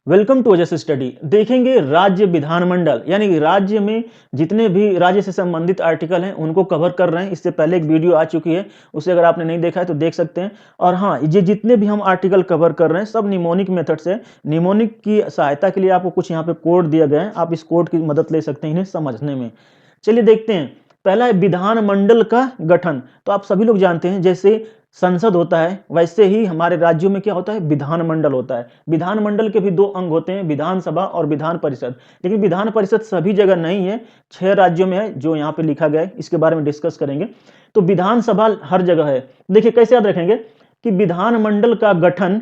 Welcome to Ojas study. देखेंगे राज्य विधानमंडल यानी कि राज्य में जितने भी राज्य से संबंधित आर्टिकल हैं उनको कवर कर रहे हैं। इससे पहले एक वीडियो आ चुकी है, उसे अगर आपने नहीं देखा है तो देख सकते हैं। और हाँ, ये जितने भी हम आर्टिकल कवर कर रहे हैं सब निमोनिक मेथड से। निमोनिक की सहायता के लिए आपको कुछ यहाँ पे कोड दिया गया है, आप इस कोड की मदद ले सकते हैं इन्हें समझने में। चलिए देखते हैं। पहला है विधानमंडल का गठन। तो आप सभी लोग जानते हैं जैसे संसद होता है वैसे ही हमारे राज्यों में क्या होता है, विधानमंडल होता है। विधानमंडल के भी दो अंग होते हैं, विधानसभा और विधान परिषद। लेकिन विधान परिषद सभी जगह नहीं है, 6 राज्यों में है जो यहाँ पे लिखा गया है, इसके बारे में डिस्कस करेंगे। तो विधानसभा हर जगह है। देखिए कैसे याद रखेंगे कि विधानमंडल का गठन,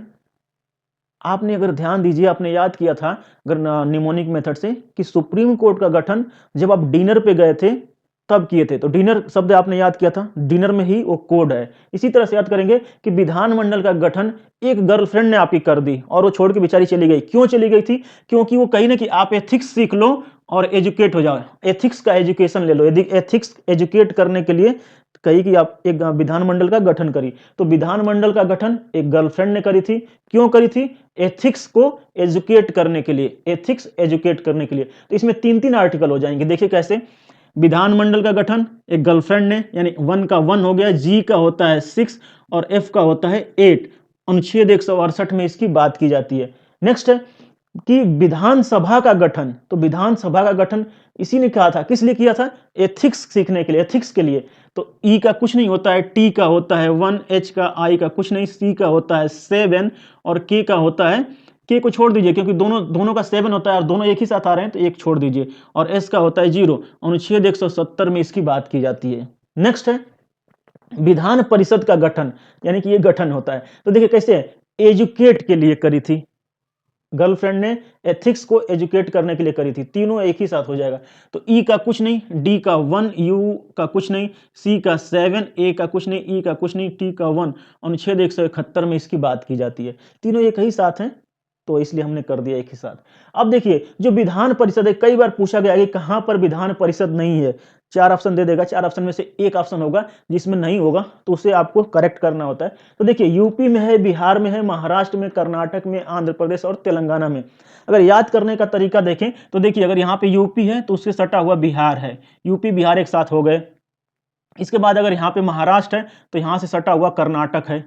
आपने अगर ध्यान दीजिए, आपने याद किया था अगर निमोनिक मेथड से कि सुप्रीम कोर्ट का गठन जब आप डिनर पे गए थे तब किए थे। तो डिनर शब्द आपने याद किया था, डिनर में ही वो कोड है। इसी तरह से याद करेंगे कि विधानमंडल का गठन एक गर्लफ्रेंड ने आपकी कर दी और वो छोड़ के बेचारी चली गई। क्यों चली गई थी? क्योंकि वो कही ना कि आप एथिक्स सीख लो और एजुकेट हो जाओ, एथिक्स का एजुकेशन ले लो। यदि एथिक्स एजुकेट करने के लिए कही कि आप एक विधानमंडल का गठन करी। तो विधानमंडल का गठन एक गर्लफ्रेंड ने करी थी। क्यों करी थी? एथिक्स को एजुकेट करने के लिए, एथिक्स एजुकेट करने के लिए। तो इसमें 3-3 आर्टिकल हो जाएंगे। देखिए कैसे। विधानमंडल का गठन एक गर्लफ्रेंड ने, यानी 1 का 1 हो गया, जी का होता है 6 और एफ का होता है 8। अनुच्छेद 168 में इसकी बात की जाती है। नेक्स्ट है कि विधानसभा का गठन। तो विधानसभा का गठन इसी ने कहा था, किस लिए किया था? एथिक्स सीखने के लिए, एथिक्स के लिए। तो ई का कुछ नहीं होता है, टी का होता है 1, एच का, आई का कुछ नहीं, सी का होता है 7 और के का होता है, के को छोड़ दीजिए क्योंकि दोनों का 7 होता है और दोनों एक ही साथ आ रहे हैं तो एक छोड़ दीजिए। और एस का होता है 0। अनुच्छेद 170 में इसकी बात की जाती है। नेक्स्ट है विधान परिषद का गठन, यानी कि ये गठन होता है। तो देखिए कैसे है, एजुकेट के लिए करी थी गर्लफ्रेंड ने, एथिक्स को एजुकेट करने के लिए करी थी। तीनों एक ही साथ हो जाएगा। तो ई का कुछ नहीं, डी का 1, यू का कुछ नहीं, सी का 7, ए का कुछ नहीं, ई का कुछ नहीं, टी का 1। अनुच्छेद 171 में इसकी बात की जाती है। तीनों एक ही साथ हैं तो इसलिए हमने कर दिया एक ही साथ। अब देखिए जो विधान परिषद है, कई बार पूछा गया कि कहां पर विधान परिषद नहीं है। 4 ऑप्शन दे देगा, 4 ऑप्शन में से एक ऑप्शन होगा जिसमें नहीं होगा, तो उसे आपको करेक्ट करना होता है। तो देखिए यूपी में है, बिहार में है, महाराष्ट्र में, कर्नाटक में, आंध्र प्रदेश और तेलंगाना में। अगर याद करने का तरीका देखें तो देखिए अगर यहाँ पे यूपी है तो उससे सटा हुआ बिहार है, यूपी बिहार एक साथ हो गए। इसके बाद अगर यहाँ पे महाराष्ट्र है तो यहाँ से सटा हुआ कर्नाटक है,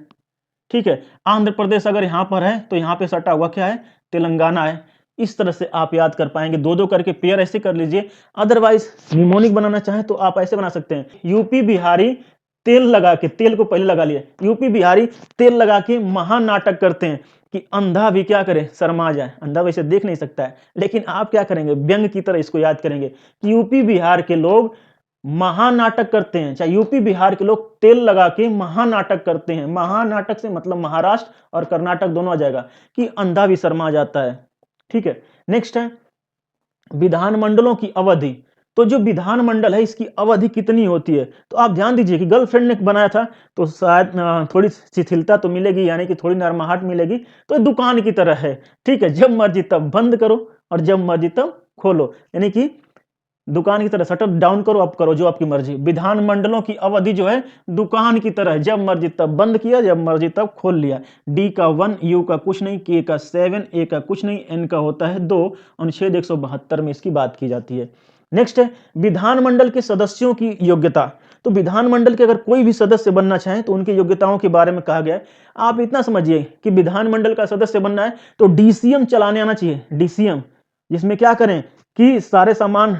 ठीक है। आंध्र प्रदेश अगर यहां पर है तो यहां पे सटा हुआ क्या है? तेलंगाना है। इस तरह से आप याद कर पाएंगे, दो दो करके पेयर ऐसे कर लीजिए। अदरवाइज निमोनिक बनाना चाहें तो आप ऐसे बना सकते हैं, यूपी बिहारी तेल लगा के, तेल को पहले लगा लिया, यूपी बिहारी तेल लगा के महानाटक करते हैं कि अंधा भी क्या करे, शर्मा जाए। अंधा वैसे देख नहीं सकता है, लेकिन आप क्या करेंगे, व्यंग की तरह इसको याद करेंगे कि यूपी बिहार के लोग महानाटक करते हैं। चाहे यूपी बिहार के लोग तेल लगा के महानाटक करते हैं। महानाटक से मतलब महाराष्ट्र और कर्नाटक दोनों आ जाएगा कि अंधा भी शर्मा जाता है, ठीक है। नेक्स्ट है विधानमंडलों की अवधि। तो जो विधानमंडल है इसकी अवधि कितनी होती है? तो आप ध्यान दीजिए कि गर्लफ्रेंड ने बनाया था तो शायद थोड़ी शिथिलता तो मिलेगी, यानी कि थोड़ी नरमाहट मिलेगी। तो दुकान की तरह है, ठीक है। जब मर्जी तब बंद करो और जब मर्जी तब खोलो, यानी कि दुकान की तरह शटर डाउन करो अप करो, जो आपकी मर्जी। विधानमंडलों की अवधि जो है दुकान की तरह, जब मर्जी तब बंद किया, जब मर्जी तब खोल लिया। डी का 1, यू का कुछ नहीं, के का 7, ए का कुछ नहीं, एन का होता है 2। अनुच्छेद 172 में इसकी बात की जाती है। नेक्स्ट है विधानमंडल के सदस्यों की योग्यता। तो विधानमंडल के अगर कोई भी सदस्य बनना चाहे तो उनकी योग्यताओं के बारे में कहा गया है। आप इतना समझिए कि विधानमंडल का सदस्य बनना है तो डीसीएम चलाने आना चाहिए, डीसीएम, जिसमें क्या करें कि सारे सामान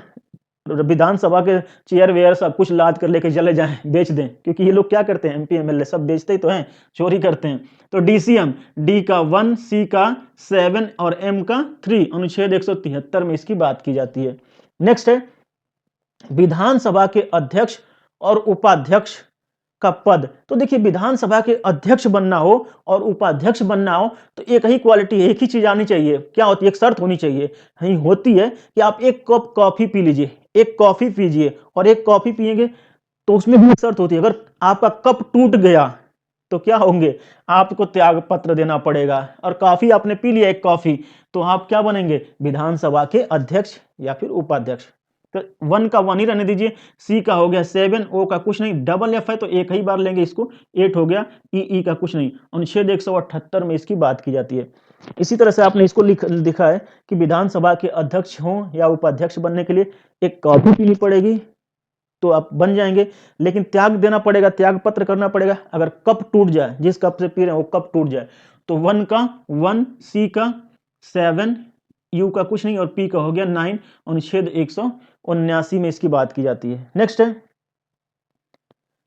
विधानसभा के चेयर वेयर सब कुछ लाद कर लेके चले जाएं, बेच दें, क्योंकि ये लोग क्या करते हैं, एमपी एमएलए सब बेचते ही तो हैं, चोरी करते हैं। तो डीसीएम, डी का 1, सी का 7 और एम का 3। अनुच्छेद 173 में इसकी बात की जाती है। नेक्स्ट है विधानसभा के अध्यक्ष और उपाध्यक्ष का पद। तो देखिए विधानसभा के अध्यक्ष बनना हो और उपाध्यक्ष बनना हो तो एक ही क्वालिटी है, एक ही चीज आनी चाहिए। क्या होती है? एक शर्त होनी चाहिए, नहीं होती है कि आप एक कप कॉफी पी लीजिए, एक कॉफी पीजिए और एक कॉफी पिएंगे तो उसमें भी एक शर्त होती है, अगर आपका कप टूट गया तो क्या होंगे, आपको त्याग पत्र देना पड़ेगा। और कॉफी आपने पी लिया एक कॉफी, तो आप क्या बनेंगे, विधानसभा के अध्यक्ष या फिर उपाध्यक्ष। तो 1 का 1 ही रहने दीजिए। सी का हो गया 7, ओ का कुछ नहीं, डबल एफ है तो एक ही बार लेंगे इसको, 8 हो गया, ई का कुछ नहीं। अनुच्छेद 178 में इसकी बात की जाती है। इसी तरह से आपने इसको लिखा है कि विधानसभा के अध्यक्ष हों या उपाध्यक्ष बनने के लिए एक कॉपी पीनी पड़ेगी, तो आप बन जाएंगे, लेकिन त्याग देना पड़ेगा, त्याग पत्र करना पड़ेगा। अगर कप टूट जाए, जिस कप से पी रहे हैं वो कप टूट जाए, तो 1 का 1, सी का 7, यू का कुछ नहीं और पी का हो गया 9, अनुच्छेद 179 में इसकी बात की जाती है। नेक्स्ट है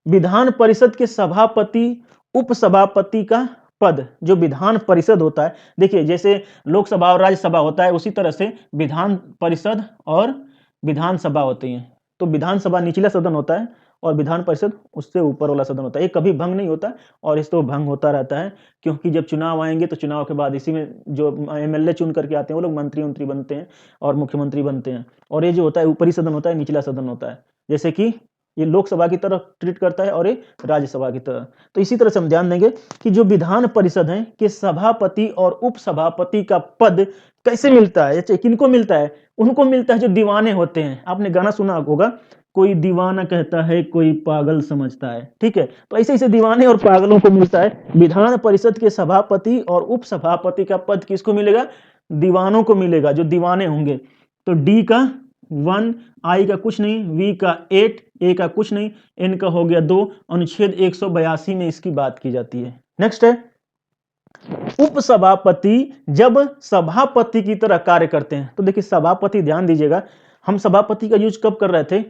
विधान परिषद के सभापति उपसभापति का पद। जो विधान परिषद होता है, देखिए जैसे लोकसभा और राज्यसभा होता है, उसी तरह से विधान परिषद और विधानसभा होती है। तो विधानसभा निचला सदन होता है और विधान परिषद उससे ऊपर वाला सदन होता है। ये कभी भंग नहीं होता और इस तो भंग होता रहता है, क्योंकि जब चुनाव आएंगे तो चुनाव के बाद इसी में जो एमएलए चुन करके आते हैं वो लोग मंत्री बनते हैं और मुख्यमंत्री बनते हैं। और ये जो होता है ऊपरी सदन होता है, निचला सदन होता है। जैसे कि ये लोकसभा की तरह ट्रीट करता है और ये राज्यसभा की तरह। तो इसी तरह से हम ध्यान देंगे कि जो विधान परिषद है के सभापति और उपसभापति का पद कैसे मिलता है, किनको मिलता है? उनको मिलता है जो दीवाने होते हैं। आपने गाना सुना होगा, कोई दीवाना कहता है कोई पागल समझता है, ठीक है। तो ऐसे ऐसे दीवाने और पागलों को मिलता है। विधान परिषद के सभापति और उपसभापति का पद किसको मिलेगा? दीवानों को मिलेगा, जो दीवाने होंगे। तो डी का 1, आई का कुछ नहीं, वी का 8, ए का कुछ नहीं, एन का हो गया 2, अनुच्छेद 182 में इसकी बात की जाती है। नेक्स्ट है उपसभापति जब सभापति की तरह कार्य करते हैं। तो देखिए सभापति, ध्यान दीजिएगा, हम सभापति का यूज कब कर रहे थे?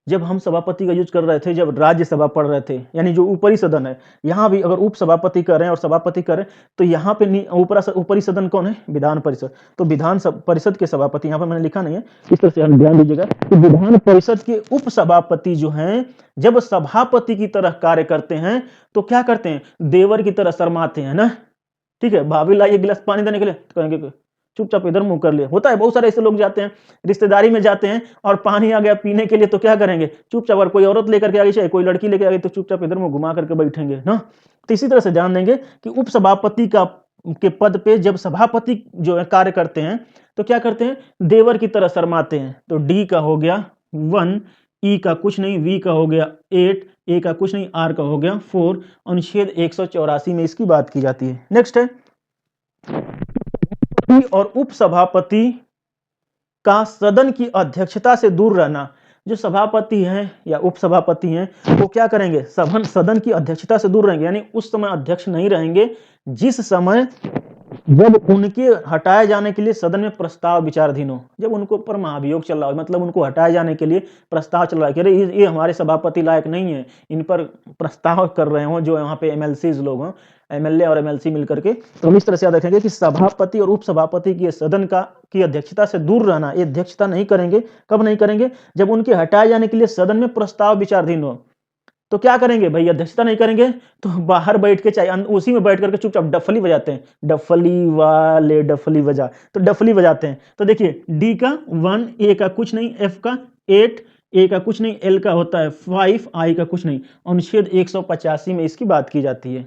जब हम सभापति का यूज कर रहे थे जब राज्यसभा पढ़ रहे थे, यानी जो ऊपरी सदन है। यहां भी अगर उपसभापति कर रहे हैं और सभापति कर रहे हैं, तो यहाँ पे ऊपरी सदन कौन है? विधान परिषद। तो विधान परिषद के सभापति, यहाँ पर मैंने लिखा नहीं है, इस तरह से हम ध्यान दीजिएगा कि विधान परिषद के उपसभापति जो हैं जब सभापति की तरह कार्य करते हैं तो क्या करते हैं? देवर की तरह शर्माते हैं ना, ठीक है। भाभी लाई एक गिलास पानी देने के लिए, तो कहेंगे चुपचाप इधर मुंह कर लिया। होता है, बहुत सारे ऐसे लोग जाते हैं, रिश्तेदारी में जाते हैं और पानी आ गया पीने के लिए, तो क्या करेंगे? चुपचाप। अगर कोई औरत लेकर के आ गई, चाहे कोई लड़की लेकर आ गई, तो चुपचाप इधर मुंह घुमा करके बैठेंगे ना। तो इसी तरह से ध्यान देंगे कि उपसभापति के पद पे जब सभापति जो है कार्य करते हैं तो क्या करते हैं? देवर की तरह शर्माते हैं। तो डी का हो गया 1, ई का कुछ नहीं, वी का हो गया 8, ए का कुछ नहीं, आर का हो गया 4, अनुच्छेद 184 में इसकी बात की जाती है। नेक्स्ट है और उपसभापति का सदन की अध्यक्षता से दूर रहना। जो सभापति हैं या उपसभापति हैं वो क्या करेंगे? सदन की अध्यक्षता से दूर रहेंगे, यानी उस समय अध्यक्ष नहीं रहेंगे जिस समय जब उनके हटाए जाने के लिए सदन में प्रस्ताव विचाराधीन हो। जब उनको ऊपर महाभियोग चल रहा हो, मतलब उनको हटाए जाने के लिए प्रस्ताव चल रहा है कि अरे ये हमारे सभापति लायक नहीं है, इन पर प्रस्ताव कर रहे हो जो यहाँ पे एमएलसीज लोग हों, एमएलए और एमएलसी मिलकर के। तो हम इस तरह से याद रखेंगे कि सभापति और उपसभापति की सदन की अध्यक्षता से दूर रहना, ये अध्यक्षता नहीं करेंगे। कब नहीं करेंगे? जब उनके हटाए जाने के लिए सदन में प्रस्ताव विचाराधीन हो। तो क्या करेंगे भाई? अध्यक्षता नहीं करेंगे तो बाहर बैठ के, चाहे उसी में बैठ करके चुपचाप डफली बजाते हैं, डफली वाले डफली बजा, तो डफली बजाते हैं। तो देखिए डी का 1, ए का कुछ नहीं, एफ का 8, ए का कुछ नहीं, एल का होता है 5, आई का कुछ नहीं, अनुच्छेद 185 में इसकी बात की जाती है।